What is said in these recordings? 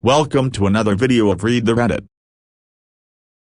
Welcome to another video of Read the Reddit.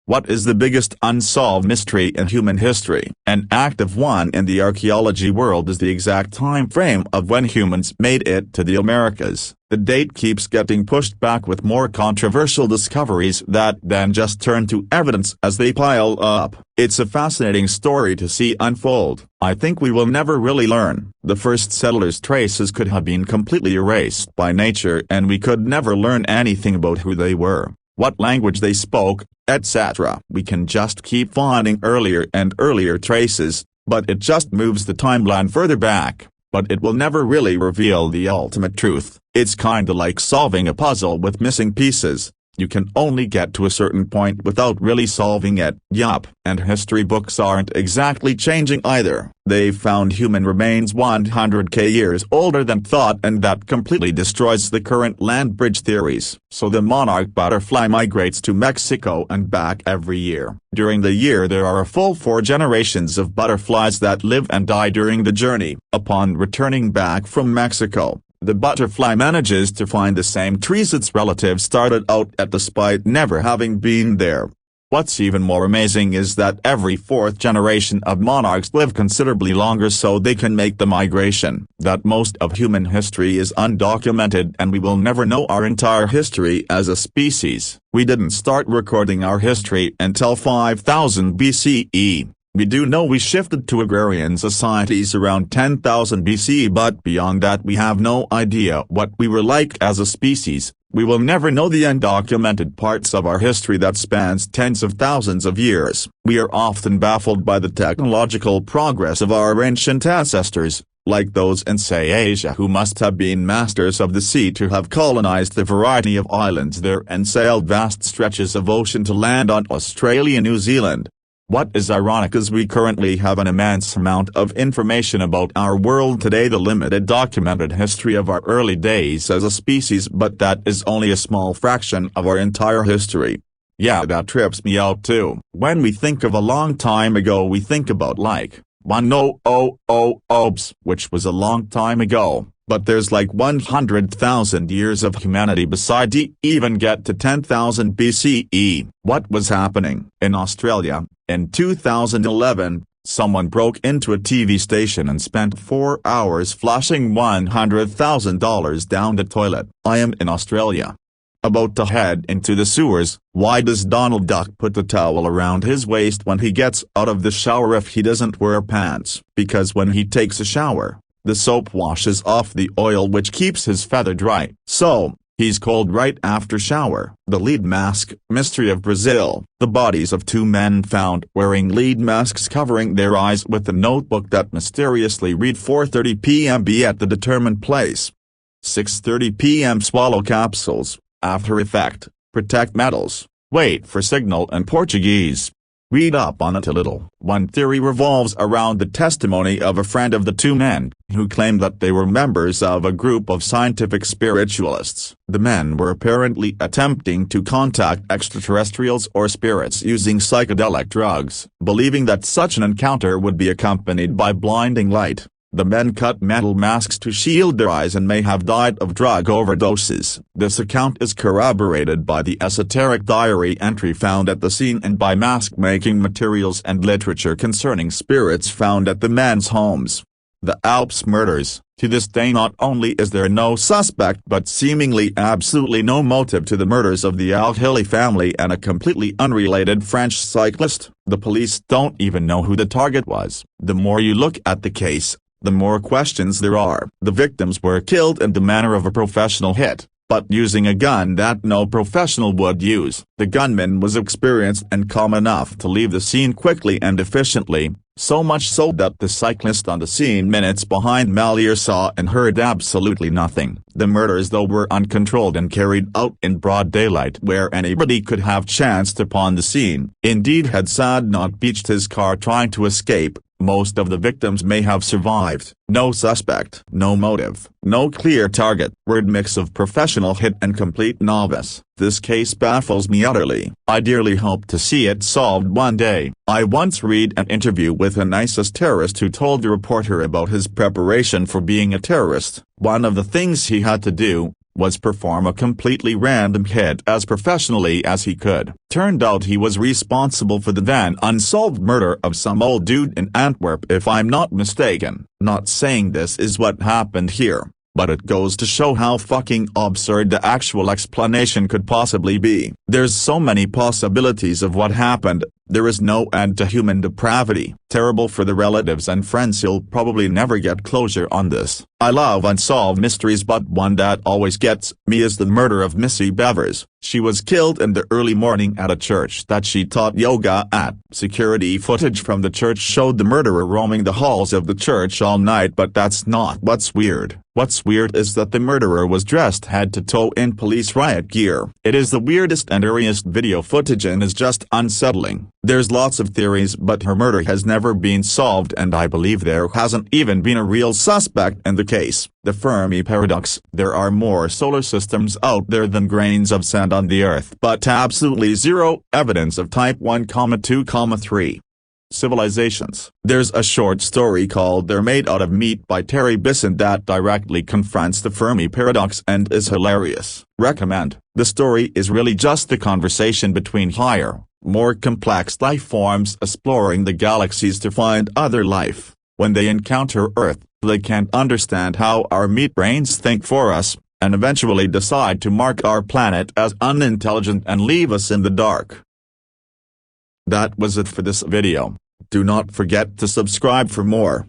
What is the biggest unsolved mystery in human history? An active one in the archaeology world is the exact time frame of when humans made it to the Americas. The date keeps getting pushed back with more controversial discoveries that then just turn to evidence as they pile up. It's a fascinating story to see unfold. I think we will never really learn. The first settlers' traces could have been completely erased by nature and we could never learn anything about who they were, what language they spoke, etc. We can just keep finding earlier and earlier traces, but it just moves the timeline further back, but it will never really reveal the ultimate truth. It's kinda like solving a puzzle with missing pieces. You can only get to a certain point without really solving it. Yup, and history books aren't exactly changing either. They've found human remains 100k years older than thought, and that completely destroys the current land bridge theories. So the monarch butterfly migrates to Mexico and back every year. During the year there are a full 4 generations of butterflies that live and die during the journey. Upon returning back from Mexico, the butterfly manages to find the same trees its relatives started out at despite never having been there. What's even more amazing is that every 4th generation of monarchs live considerably longer so they can make the migration. That most of human history is undocumented and we will never know our entire history as a species. We didn't start recording our history until 5000 BCE. We do know we shifted to agrarian societies around 10,000 BC, but beyond that we have no idea what we were like as a species. We will never know the undocumented parts of our history that spans tens of thousands of years. We are often baffled by the technological progress of our ancient ancestors, like those in say Asia who must have been masters of the sea to have colonized the variety of islands there and sailed vast stretches of ocean to land on Australia and New Zealand. What is ironic is we currently have an immense amount of information about our world today, the limited documented history of our early days as a species, but that is only a small fraction of our entire history. Yeah, that trips me out too. When we think of a long time ago we think about like, which was a long time ago. But there's like 100,000 years of humanity beside even get to 10,000 BCE. What was happening? In Australia, in 2011, someone broke into a TV station and spent 4 hours flushing $100,000 down the toilet. I am in Australia, about to head into the sewers. Why does Donald Duck put the towel around his waist when he gets out of the shower if he doesn't wear pants? Because when he takes a shower, the soap washes off the oil which keeps his feather dry. So, he's cold right after shower. The lead mask mystery of Brazil. The bodies of 2 men found wearing lead masks covering their eyes with a notebook that mysteriously read 4:30 p.m. be at the determined place. 6:30 p.m. swallow capsules. After effect, protect metals. Wait for signal in Portuguese. Read up on it a little. One theory revolves around the testimony of a friend of the 2 men, who claimed that they were members of a group of scientific spiritualists. The men were apparently attempting to contact extraterrestrials or spirits using psychedelic drugs, believing that such an encounter would be accompanied by blinding light. The men cut metal masks to shield their eyes and may have died of drug overdoses. This account is corroborated by the esoteric diary entry found at the scene and by mask-making materials and literature concerning spirits found at the men's homes. The Alps murders. To this day not only is there no suspect but seemingly absolutely no motive to the murders of the Al-Hilli family and a completely unrelated French cyclist. The police don't even know who the target was. The more you look at the case, the more questions there are. The victims were killed in the manner of a professional hit, but using a gun that no professional would use. The gunman was experienced and calm enough to leave the scene quickly and efficiently, so much so that the cyclist on the scene minutes behind Malier saw and heard absolutely nothing. The murders though were uncontrolled and carried out in broad daylight where anybody could have chanced upon the scene. Indeed, had Saad not beached his car trying to escape, most of the victims may have survived. No suspect, no motive, no clear target. Weird mix of professional hit and complete novice. This case baffles me utterly. I dearly hope to see it solved one day. I once read an interview with an ISIS terrorist who told the reporter about his preparation for being a terrorist. One of the things he had to do, was perform a completely random hit as professionally as he could. Turned out he was responsible for the then unsolved murder of some old dude in Antwerp if I'm not mistaken. Not saying this is what happened here, but it goes to show how fucking absurd the actual explanation could possibly be. There's so many possibilities of what happened, there is no end to human depravity. Terrible for the relatives and friends, you'll probably never get closure on this. I love unsolved mysteries, but one that always gets me is the murder of Missy Bevers. She was killed in the early morning at a church that she taught yoga at. Security footage from the church showed the murderer roaming the halls of the church all night, but that's not what's weird. What's weird is that the murderer was dressed head to toe in police riot gear. It is the weirdest and eeriest video footage and is just unsettling. There's lots of theories, but her murder has never been solved, and I believe there hasn't even been a real suspect in the case. The Fermi paradox. There are more solar systems out there than grains of sand on the Earth, but absolutely zero evidence of type 1, 2, 3 civilizations. There's a short story called They're Made Out of Meat by Terry Bisson that directly confronts the Fermi paradox and is hilarious. Recommend. The story is really just a conversation between higher, more complex life forms exploring the galaxies to find other life. When they encounter Earth, they can't understand how our meat brains think for us, and eventually decide to mark our planet as unintelligent and leave us in the dark. That was it for this video. Do not forget to subscribe for more.